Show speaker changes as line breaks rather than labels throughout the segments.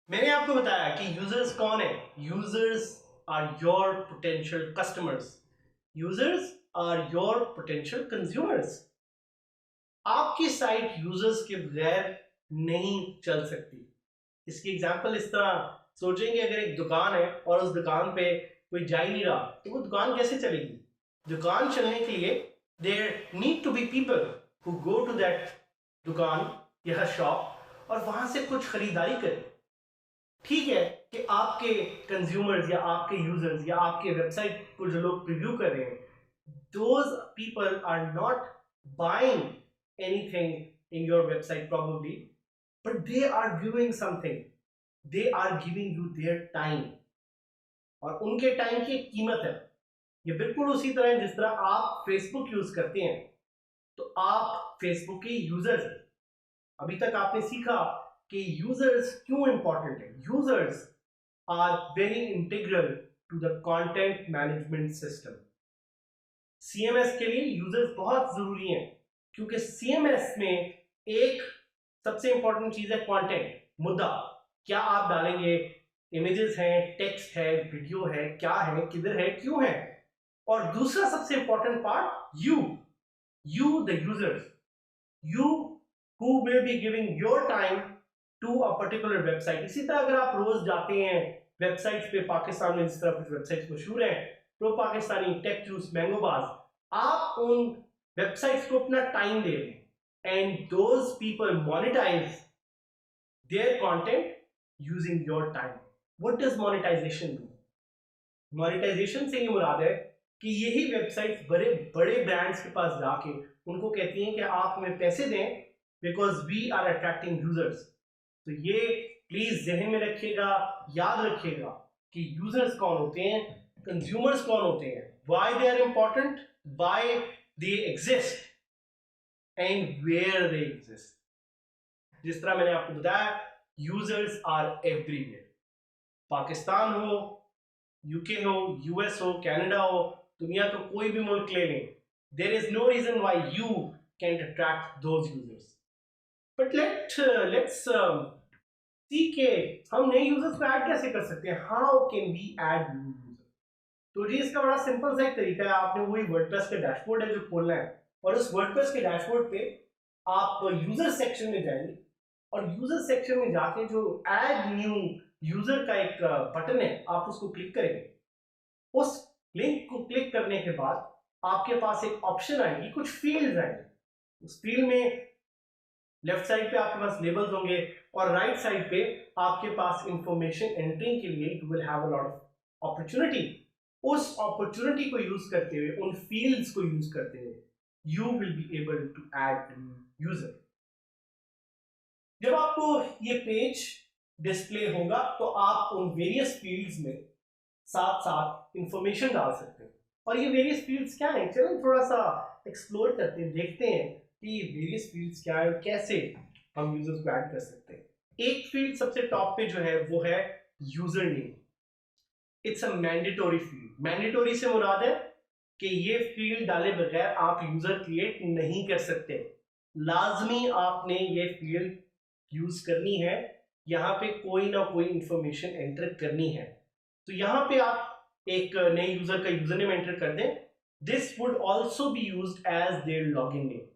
मैंने आपको बताया कि यूजर्स कौन है। Users are your potential customers, users are your potential consumers. आपकी साइट यूजर्स के बगैर नहीं चल सकती। इसकी एग्जांपल इस तरह सोचेंगे, अगर एक दुकान है और उस दुकान पे कोई जा ही नहीं रहा तो वो दुकान कैसे चलेगी। दुकान चलने के लिए there need to be people who go to that दुकान या शॉप और वहां से कुछ खरीदारी करें। ठीक है कि आपके कंज्यूमर्स या आपके यूजर्स या आपके वेबसाइट को जो लोग प्रीव्यू कर रहे हैं, those people are not buying anything in your website probably, but they are viewing something, they are giving you their time, और उनके टाइम की एक कीमत है। ये बिल्कुल उसी तरह है जिस तरह आप फेसबुक यूज करते हैं तो आप फेसबुक के यूजर्स हैं। अभी तक आपने सीखा कि यूजर्स क्यों इंपॉर्टेंट है। Users are very integral to the content management system. CMS के लिए यूजर्स बहुत जरूरी हैं, क्योंकि सीएमएस में एक सबसे इंपॉर्टेंट चीज है कंटेंट, मुद्दा। क्या आप डालेंगे, इमेजेस हैं, टेक्स्ट है, वीडियो है, क्या है, किधर है, क्यों है। और दूसरा सबसे important part, you the users, you who will be giving your time to a particular website। इसी तरह अगर आप रोज जाते हैं वेबसाइट्स पे, पाकिस्तान में जिस तरह कुछ वेबसाइट्स मशहूर हैं, pro Pakistani, tech juice, Mangobaaz, आप उन वेबसाइट्स को अपना टाइम दे रहे हैं and those people monetize their content using your time. What does monetization do? Monetization से ये मुराद है कि यही वेबसाइट्स बड़े बड़े ब्रांड्स के पास जाके उनको कहती हैं कि आप हमें पैसे दें because we are attracting users. तो ये प्लीज जहन में रखिएगा, याद रखिएगा कि यूजर्स कौन होते हैं, कंज्यूमर्स कौन होते हैं, why they are important, why they exist and where they exist. जिस तरह मैंने आपको बताया, यूजर्स आर एवरीवेयर। पाकिस्तान हो, यूके हो, यूएस हो, कनाडा हो, दुनिया का कोई भी मुल्क ले लें, there is no reason why you can't attract those users. But let's see के हम नए यूजर्स को ऐड कैसे कर सकते हैं। How can we add new user? तो जी इसका बड़ा सिंपल सा एक तरीका है। आपने वही वर्डप्रेस का डैशबोर्ड है जो खोलना है, और उस वर्डप्रेस के डैशबोर्ड पे आप यूजर सेक्शन में जाएंगे और यूजर सेक्शन में जाके जो ऐड न्यू यूजर का एक बटन है, आप उसको क्लिक करेंगे। उस लिंक को क्लिक करने के बाद आपके पास एक ऑप्शन आएगी, कुछ फील्ड्स आएंगे। उस फील्ड में लेफ्ट साइड पे आपके पास लेबल्स होंगे और राइट साइड पे आपके पास इंफॉर्मेशन एंट्रिंग के लिए you will have a lot of opportunity. उस अपॉर्चुनिटी को यूज करते हुए, उन फील्ड्स को यूज करते हुए, you will be able to add user. जब आपको ये पेज डिस्प्ले होगा तो आप उन वेरियस फील्ड्स में साथ साथ इंफॉर्मेशन डाल सकते हैं। और ये वेरियस फील्ड्स क्या हैं, चलो थोड़ा सा एक्सप्लोर करते हैं, देखते हैं कि ये वेरियस फील्ड्स क्या है, कैसे हम यूजर्स को ऐड कर सकते हैं। एक फील्ड सबसे टॉप पे जो है वो है user name. It's a mandatory field. Mandatory से मुराद है कि ये फील्ड डाले बगैर आप यूजर क्रिएट नहीं कर सकते। लाजमी आपने ये फील्ड यूज करनी है, यहाँ पे कोई ना कोई इंफॉर्मेशन एंटर करनी है। तो यहाँ पे आप एक नए यूजर का यूजर नेम एंटर कर दें। This would also be used as their login name.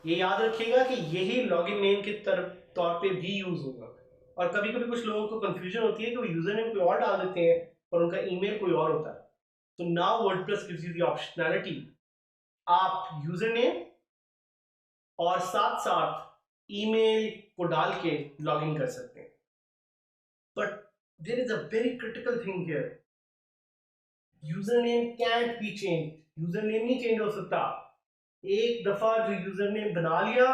ये याद रखिएगा कि यही लॉगिन नेम के तौर पे भी यूज होगा। और कभी कभी कुछ लोगों को कंफ्यूजन होती है कि वो यूजर नेम कोई और डाल देते हैं और उनका ईमेल कोई और होता है। तो now WordPress gives you the optionality, आप यूजर नेम और साथ साथ ईमेल को डाल के लॉगिन कर सकते हैं। But there is a very critical thing here, user name can't be change. User name नहीं चेंज हो सकता। एक दफा जो यूजर नेम बना लिया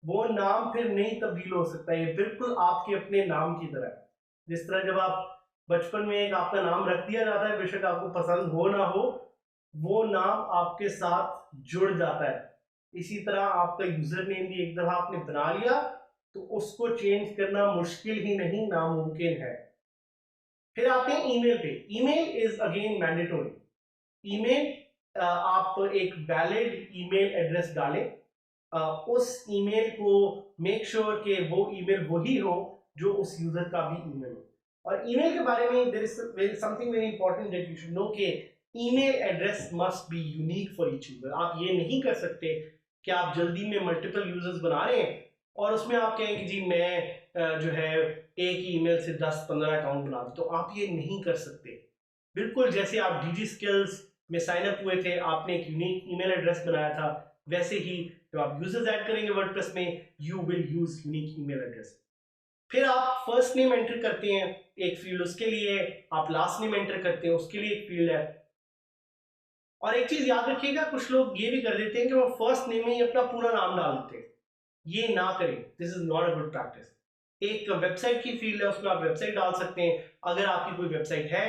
वो नाम फिर नहीं तब्दील हो सकता। ये बिल्कुल आपके अपने नाम की तरह है। जिस तरह जब आप बचपन में एक आपका नाम रख दिया जाता है, बेशक आपको पसंद हो ना हो, वो नाम आपके साथ जुड़ जाता है। इसी तरह आपका यूजर नेम भी एक दफा आपने बना लिया तो उसको चेंज करना मुश्किल ही नहीं, नामुमकिन है। फिर आते हैं ईमेल पे। Email is again mandatory. Email आप एक वैलिड ईमेल एड्रेस डालें, उस ईमेल को मेक श्योर कि वो ईमेल वही हो जो उस यूजर का भी ईमेल हो। और ईमेल के बारे में there is something very important that you should know कि email address must be unique for each user. आप ये नहीं कर सकते कि आप जल्दी में मल्टीपल यूजर्स बना रहे हैं और उसमें आप कहें कि जी मैं जो है एक ही ईमेल से 10-15 अकाउंट बना दूं, तो आप ये नहीं कर सकते। बिल्कुल जैसे आप डीजी स्किल्स में साइन अप हुए थे, आपने एक यूनिक ईमेल एड्रेस बनाया था, वैसे ही जब आप यूजर्स ऐड करेंगे वर्डप्रेस में, you will use unique email address. फिर आप फर्स्ट नेम एंटर करते हैं, एक फील्ड उसके लिए, आप लास्ट नेम एंटर करते हैं, उसके लिए एक फील्ड है। और एक चीज याद रखिएगा, कुछ लोग ये भी कर देते हैं कि वो फर्स्ट नेम में ही अपना पूरा नाम डाल देते हैं। ये ना करें, this is not a good practice. एक वेबसाइट की फील्ड है, उसमें आप वेबसाइट डाल सकते हैं। अगर आपकी कोई वेबसाइट है,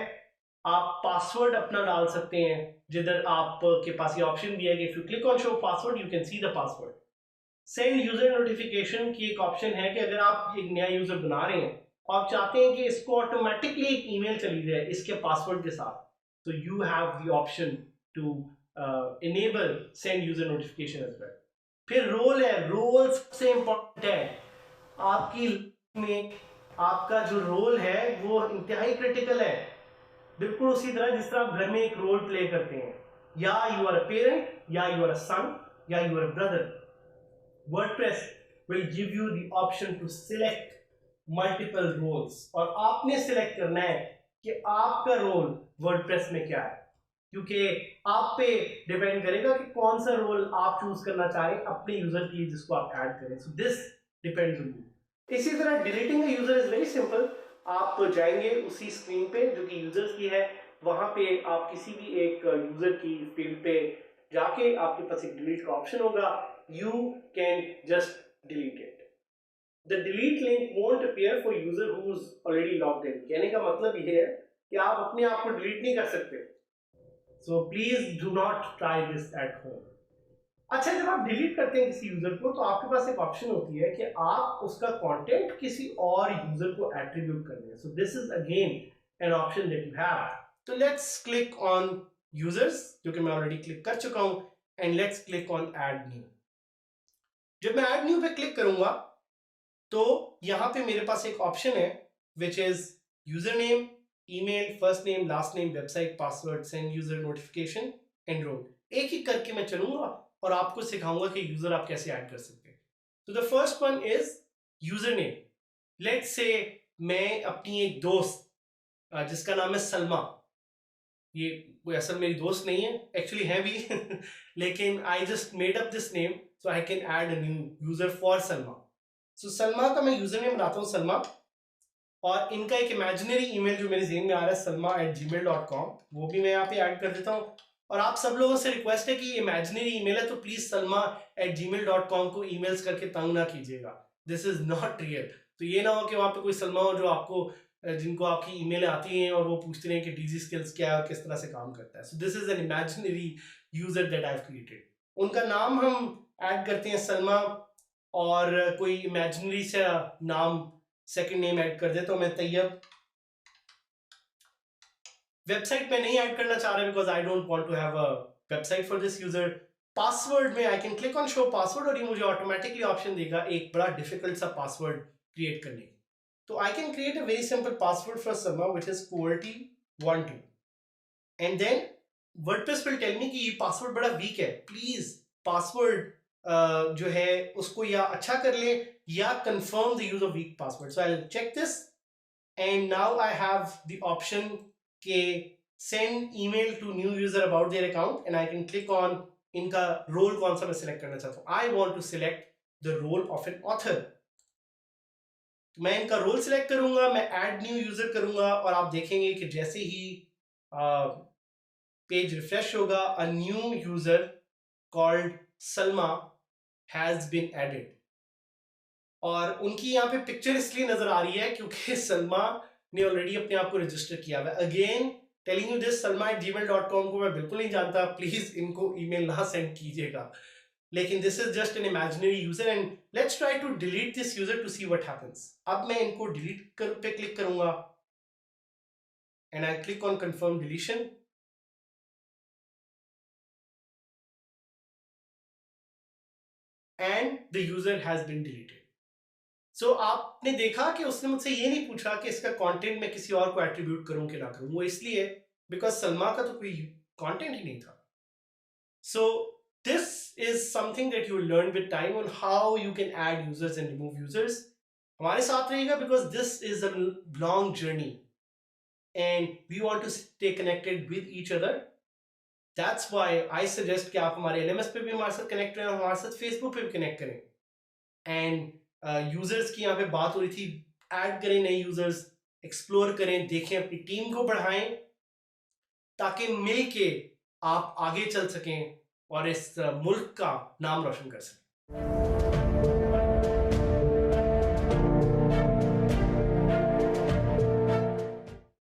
आप पासवर्ड अपना डाल सकते हैं, जिधर आपके पास ये ऑप्शन भी है कि if you click on show password you can see the password. Send user notification की एक ऑप्शन है कि अगर आप एक नया यूजर बना रहे हैं और आप चाहते हैं कि इसको ऑटोमेटिकली एक ईमेल चली जाए इसके पासवर्ड के साथ, तो you have the option to enable send user notification as well. फिर रोल है, रोल सबसे इंपॉर्टेंट है आपकी में। आपका जो रोल है वो इंतहाई क्रिटिकल है, बिल्कुल उसी तरह जिस तरह आप घर में एक रोल प्ले करते हैं, या यू आर अ पेरेंट, या यू आर अ सन, या you are a brother. WordPress will give you the option to select multiple roles, और आपने सिलेक्ट करना है कि आपका रोल वर्डप्रेस में क्या है, क्योंकि आप पे डिपेंड करेगा कि कौन सा रोल आप चूज करना चाहें अपने यूजर के लिए जिसको आप ऐड करें। So this depends on you. इसी तरह deleting user is very simple. आप तो जाएंगे उसी स्क्रीन पे जो कि यूजर्स की है, वहां पे आप किसी भी एक यूजर की फील्ड पे जाके आपके पास एक डिलीट का ऑप्शन होगा, you can just delete it. The delete link won't appear for user who is already logged in. कहने का मतलब ये है कि आप अपने आप को डिलीट नहीं कर सकते। So please do not try this at home. अच्छा, जब आप डिलीट करते हैं किसी यूजर को तो आपके पास एक ऑप्शन होती है कि आप उसका कंटेंट किसी और यूजर को एट्रीब्यूट कर दें। So this is again an option that you have. तो लेट्स क्लिक ऑन यूजर्स, जो कि मैं ऑलरेडी क्लिक कर चुका हूं, and let's click on add new. जब मैं ऐड न्यू पे क्लिक करूंगा तो यहां पे मेरे पास एक ऑप्शन है which is user name, email, first name, last name, website, password, send user notification, enrol. एक ही करके मैं चलूंगा और आपको सिखाऊंगा कि यूजर आप कैसे ऐड कर सकते हैं। तो the first one is user name. Let's say मैं अपनी एक दोस्त जिसका नाम है सलमा, ये कोई असल मेरी दोस्त नहीं है, एक्चुअली है भी लेकिन I just made up this name so I can add a new user for Salma. So Salma का मैं यूजर नेम बनाता हूँ सलमा, और इनका एक इमेजिनरी ईमेल जो मेरे जेहन में आ रहा है salma@gmail.com, वो भी मैं यहाँ पे ऐड कर देता हूँ। और आप सब लोगों से रिक्वेस्ट है कि इमेजिनरी ईमेल है तो प्लीज salma@gmail.com को ईमेल्स करके तंग ना कीजिएगा, दिस इज नॉट रियल। तो ये ना हो कि वहाँ पे कोई सलमा हो जो आपको जिनको आपकी ईमेल आती हैं और वो पूछते रहे कि डीजी स्किल्स क्या है और किस तरह से काम करता है। So this is an imaginary user that I have created. उनका नाम हम ऐड करते हैं सलमा, और कोई इमेजिनरी सा नाम सेकंड नेम ऐड कर देता हूं मैं तैयब। वेबसाइट पे नहीं ऐड करना चाह रहा because I don't want to have a website for this user. Password में I can click on show password और ये मुझे ऑटोमेटिकली ऑप्शन देगा एक बड़ा डिफिकल्ट सा पासवर्ड क्रिएट करने की। तो I can create a very simple password for Salma which is QWERTY12, and then WordPress will tell me कि ये पासवर्ड बड़ा वीक है, प्लीज पासवर्ड जो है उसको या अच्छा कर ले या confirm the use of weak password. So I'll check this, and now I have the option के send email to new user about their account, and I can click on इनका रोल कौन सा मैं सिलेक्ट करना चाहता हूँ। I want to select the role of an author. तो मैं इनका रोल सिलेक्ट करूंगा, मैं add new user करूंगा, और आप देखेंगे कि जैसे ही पेज रिफ्रेश होगा, a new user called Salma has been added। और उनकी यहाँ पे पिक्चर इसलिए नजर आ रही है क्योंकि सलमा ने ऑलरेडी अपने आप को रजिस्टर किया हुआ है। Again telling you this, salma@gmail.com को मैं बिल्कुल नहीं जानता, प्लीज इनको ईमेल ना सेंड कीजिएगा। लेकिन this is just an imaginary user and let's try to delete this user to see what happens. अब मैं इनको डिलीट पे क्लिक करूंगा and I click on confirm deletion. And the user has been deleted. So आपने देखा कि उसने मुझसे ये नहीं पूछा कि इसका कंटेंट मैं किसी और को एट्रीब्यूट करूं कि ना करूं, वो इसलिए बिकॉज सलमा का तो कोई कंटेंट ही नहीं था। सो this is something that you will learn with time on how you can add users and remove users. हमारे साथ रहिएगा because this is a long journey and we want to stay connected with each other. That's why I suggest कि आप हमारे LMS पे भी हमारे साथ कनेक्ट करें और हमारे साथ Facebook पे भी कनेक्ट करें। एंड यूजर्स की यहाँ पे बात हो रही थी, ऐड करें नए यूजर्स, एक्सप्लोर करें, देखें, अपनी टीम को बढ़ाएं ताकि मिल के आप आगे चल सकें और इस मुल्क का नाम रोशन कर सकें।